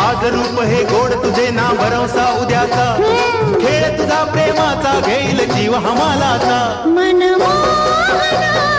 आज रूप हे गोड तुझे ना भरवसा उद्याचा खेळ तुझा प्रेमाचा घेईल जीव हमालाचा मनमोहना